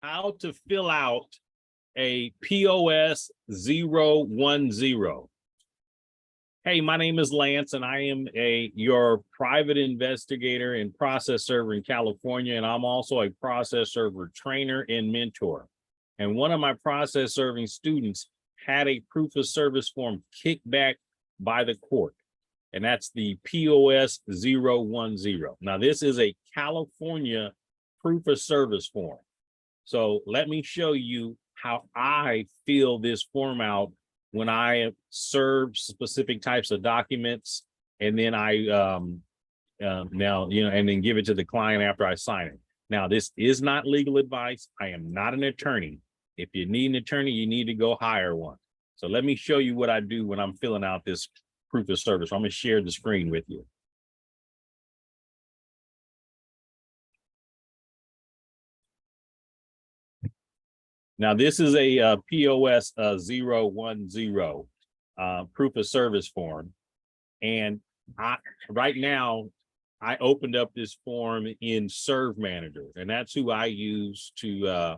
how to fill out a POS 010. Hey, my name is Lance, and I am your private investigator and process server in California, and I'm also a process server trainer and mentor. And one of my process serving students had a proof of service form kicked back by the court, and that's the POS 010. Now, this is a California proof of service form. So let me show you how I fill this form out when I serve specific types of documents, and then I now, and then give it to the client after I sign it. Now, this is not legal advice. I am not an attorney. If you need an attorney, you need to go hire one. So let me show you what I do when I'm filling out this proof of service. I'm going to share the screen with you. Now, this is a POS 010 proof of service form. And right now, I opened up this form in Serve Manager, and that's who I use to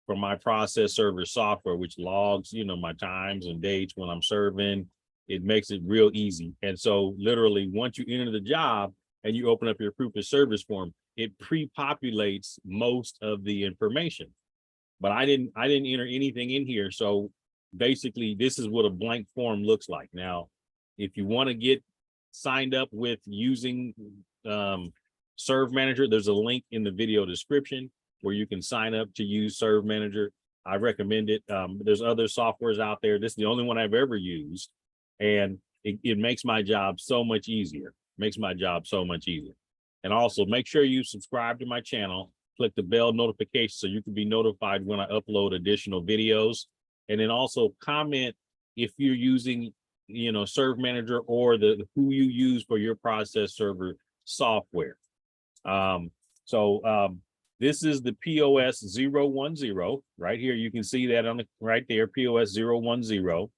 for my process server software, which logs, my times and dates when I'm serving. It makes it real easy. And so literally, once you enter the job and you open up your proof of service form, it pre-populates most of the information. But I didn't enter anything in here. So basically, this is what a blank form looks like. Now, if you want to get signed up with using Serve Manager, there's a link in the video description where you can sign up to use Serve Manager. I recommend it. There's other softwares out there. This is the only one I've ever used, and it makes my job so much easier. And also, make sure you subscribe to my channel. Click the bell notification so you can be notified when I upload additional videos. And then also comment if you're using, Serve Manager or who you use for your process server software. This is the POS 010 right here. You can see that on the right there, POS 010.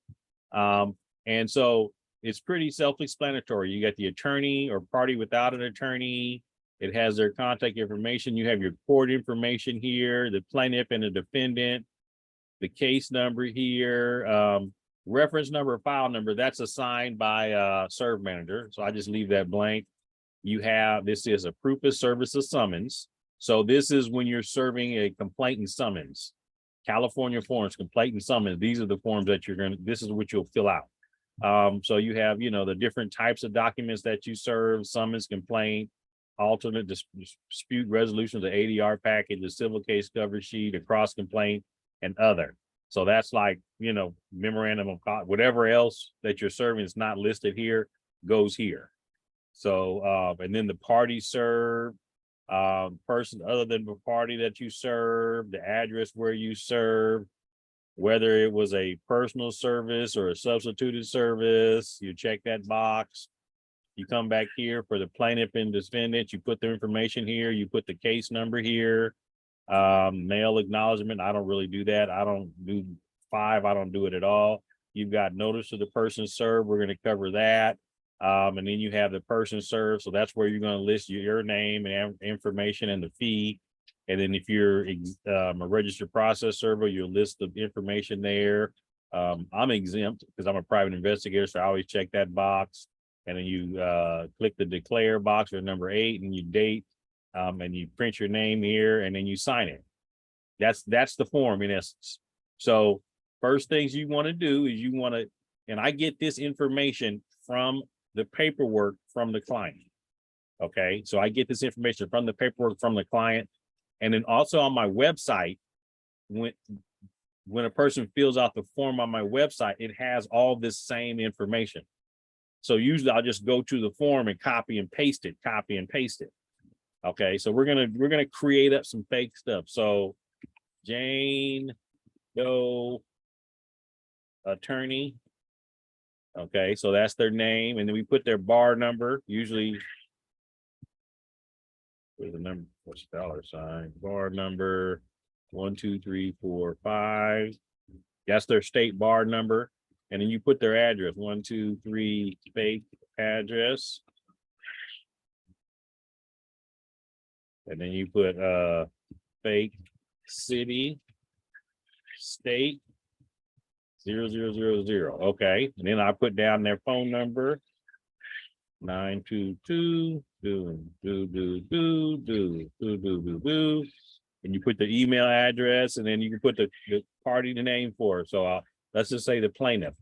And so it's pretty self-explanatory. You got the attorney or party without an attorney. It has their contact information. You have your court information here, the plaintiff and the defendant, the case number here, reference number, file number, that's assigned by Serve Manager. So I just leave that blank. This is a proof of service of summons. So this is when you're serving a complaint and summons. California forms, complaint and summons. These are the forms that this is what you'll fill out. So you have, the different types of documents that you serve: summons, complaint, alternate dispute resolution, the ADR package, the civil case cover sheet, a cross complaint, and other. So that's like, memorandum of whatever else that you're serving is not listed here goes here. So, and then the party served, person other than the party that you serve, the address where you serve, whether it was a personal service or a substituted service, you check that box. You come back here for the plaintiff and defendant, you put their information here, you put the case number here, mail acknowledgement. I don't really do that. I don't do 5. I don't do it at all. You've got notice of the person served. We're going to cover that. And then you have the person served. So that's where you're going to list your name and information and the fee. And then if you're a registered process server, you'll list the information there. I'm exempt because I'm a private investigator, so I always check that box. And then you click the declare box or number 8, and you date, and you print your name here, and then you sign it. That's the form in essence. So first things you want to do is and I get this information from the paperwork from the client. Okay, so I get this information from the paperwork from the client. And then also on my website, when a person fills out the form on my website, it has all this same information. So usually I'll just go to the form and copy and paste it. Okay, so we're gonna create up some fake stuff. So Jane Doe attorney. Okay, so that's their name, and then we put their bar number. Usually, where's the number? What's the $? Bar number 1, 2, 3, 4, 5. That's their state bar number. And then you put their address, 1, 2, 3, fake address. And then you put fake city, state, 0000. Okay. And then I put down their phone number, 922 do. And you put the email address, and then you can put the party the name for it. So let's just say the plaintiff.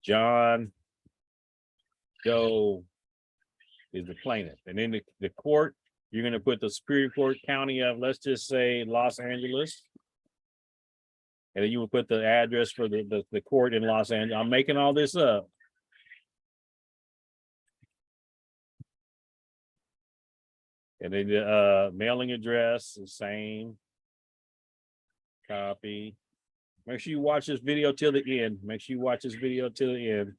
John Doe is the plaintiff. And then the court, you're going to put the Superior Court County of, let's just say, Los Angeles. And then you will put the address for the court in Los Angeles. I'm making all this up. And then the mailing address, the same. Copy. Make sure you watch this video till the end. Make sure you watch this video till the end.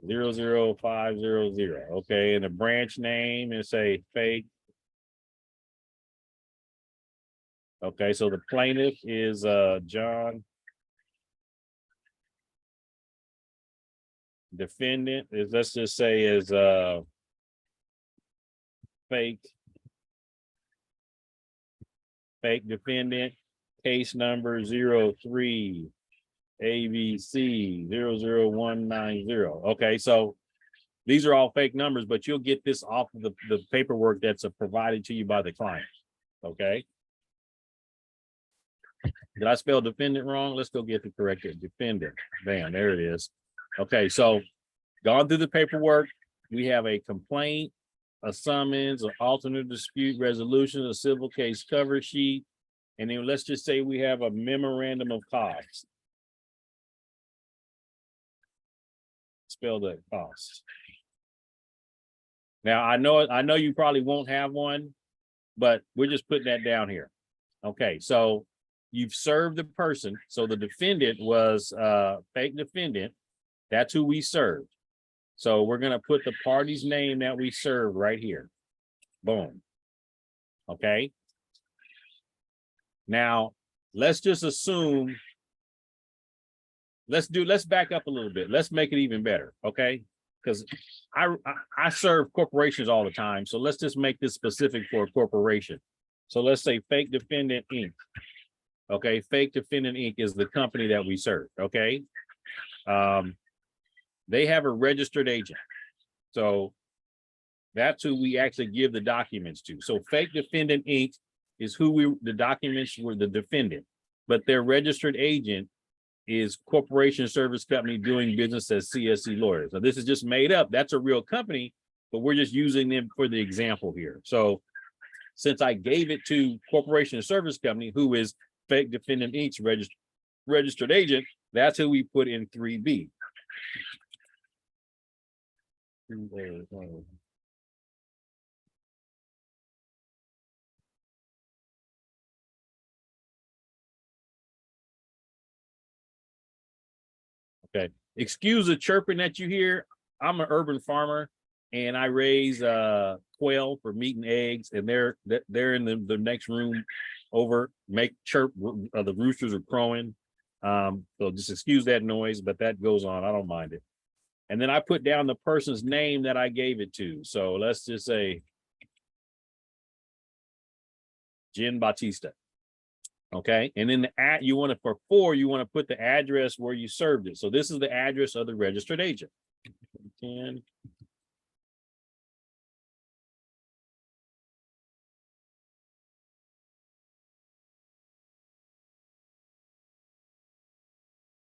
$00500. Okay, and the branch name is say fake. Okay, so the plaintiff is John. Defendant is, let's just say, is fake defendant. Case number 03 ABC 00190. Okay, so these are all fake numbers, but you'll get this off of the paperwork that's provided to you by the client. Okay. Did I spell defendant wrong? Let's go get the corrected defendant. Bam, there it is. Okay, so gone through the paperwork. We have a complaint, a summons, an alternate dispute resolution, a civil case cover sheet, and then let's just say we have a memorandum of cause. Spell the cost. Now I know you probably won't have one, but we're just putting that down here. Okay, so you've served the person. So the defendant was fake defendant. That's who we served. So we're gonna put the party's name that we served right here. Boom. Okay. Now let's just assume. Let's back up a little bit. Let's make it even better, okay? Because I serve corporations all the time. So let's just make this specific for a corporation. So let's say Fake Defendant Inc. Okay, Fake Defendant Inc. is the company that we serve, okay? They have a registered agent. So that's who we actually give the documents to. So Fake Defendant Inc. is who the documents were the defendant, but their registered agent is Corporation Service Company doing business as CSC Lawyers. So this is just made up. That's a real company, but we're just using them for the example here. So since I gave it to Corporation Service Company, who is Fake Defendant Inc.'s registered agent, that's who we put in 3B. Okay, excuse the chirping that you hear. I'm an urban farmer and I raise quail for meat and eggs, and they're in the next room over, make chirp, the roosters are crowing. So just excuse that noise, but that goes on. I don't mind it. And then I put down the person's name that I gave it to. So let's just say Jen Batista. Okay, and then you want to, for 4, you want to put the address where you served it. So this is the address of the registered agent. 10.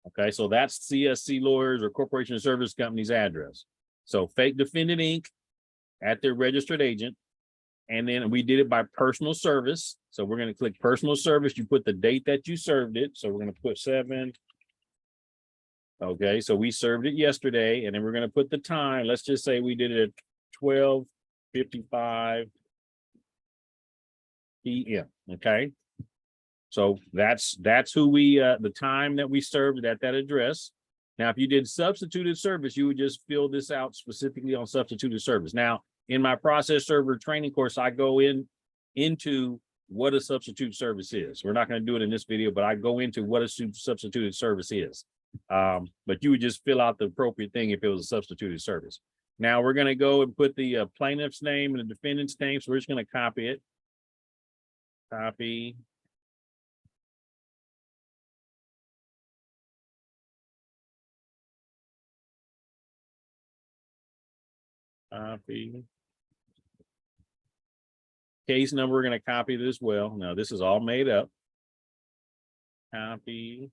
Okay, so that's CSC Lawyers or Corporation Service Company's address. So Fake Defendant Inc. at their registered agent. And then we did it by personal service. So we're going to click personal service. You put the date that you served it. So we're going to put 7. Okay, so we served it yesterday, and then we're going to put the time. Let's just say we did it at 12:55 p.m. Okay, so that's who we the time that we served at that address. Now, if you did substituted service, you would just fill this out specifically on substituted service. Now, in my process server training course, I go into what a substitute service is. We're not going to do it in this video, but I go into what a substituted service is. But you would just fill out the appropriate thing if it was a substituted service. Now we're going to go and put the plaintiff's name and the defendant's name. So we're just going to copy it. Copy. Copy. Case number, we're going to copy it as well. Now this is all made up. Copy.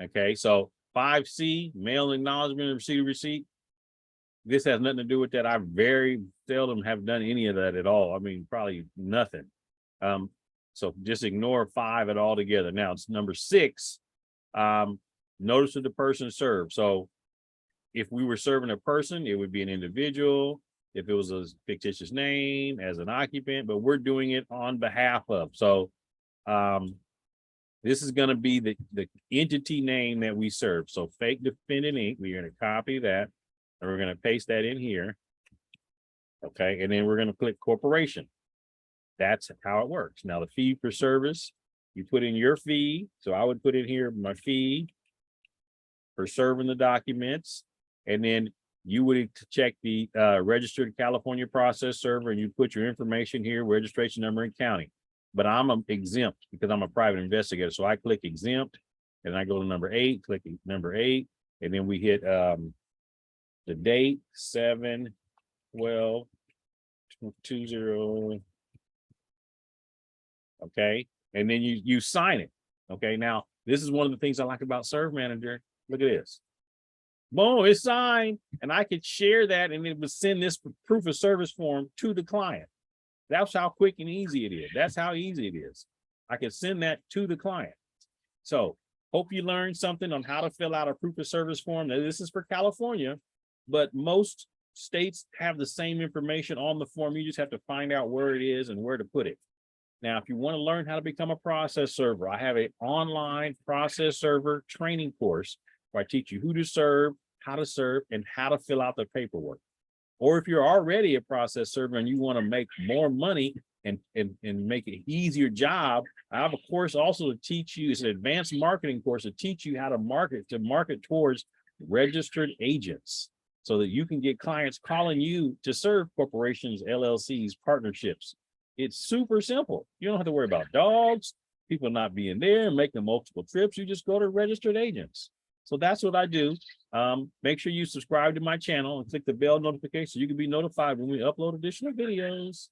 Okay, so 5C, mail acknowledgement of receipt of receipt. This has nothing to do with that. I very seldom have done any of that at all. I mean, probably nothing. So just ignore 5 at all together. Now it's number 6. Notice of the person served. So if we were serving a person, it would be an individual. If it was a fictitious name as an occupant, but we're doing it on behalf of. So this is going to be the entity name that we serve. So fake defendant Inc. We're going to copy that and we're going to paste that in here. Okay, and then we're going to click corporation. That's how it works. Now the fee for service, you put in your fee. So I would put in here my fee for serving the documents, and then you would check the registered California process server and you put your information here, registration number and county. But I'm exempt because I'm a private investigator. So I click exempt and I go to number 8, click number 8, and then we hit the date 7/12/20. Okay, and then you sign it. Okay, now this is one of the things I like about Serve Manager. Look at this. Boom, it's signed, and I could share that and it would send this proof of service form to the client. That's how quick and easy it is. That's how easy it is. I can send that to the client. So hope you learned something on how to fill out a proof of service form. Now, this is for California, but most states have the same information on the form. You just have to find out where it is and where to put it. Now, if you want to learn how to become a process server, I have an online process server training course where I teach you who to serve, how to serve, and how to fill out the paperwork. Or if you're already a process server and you want to make more money and make an easier job, I have a course also to teach you. It's an advanced marketing course to teach you how to market towards registered agents so that you can get clients calling you to serve corporations, LLCs, partnerships. It's super simple. You don't have to worry about dogs, people not being there, making multiple trips. You just go to registered agents. So that's what I do. Make sure you subscribe to my channel and click the bell notification so you can be notified when we upload additional videos.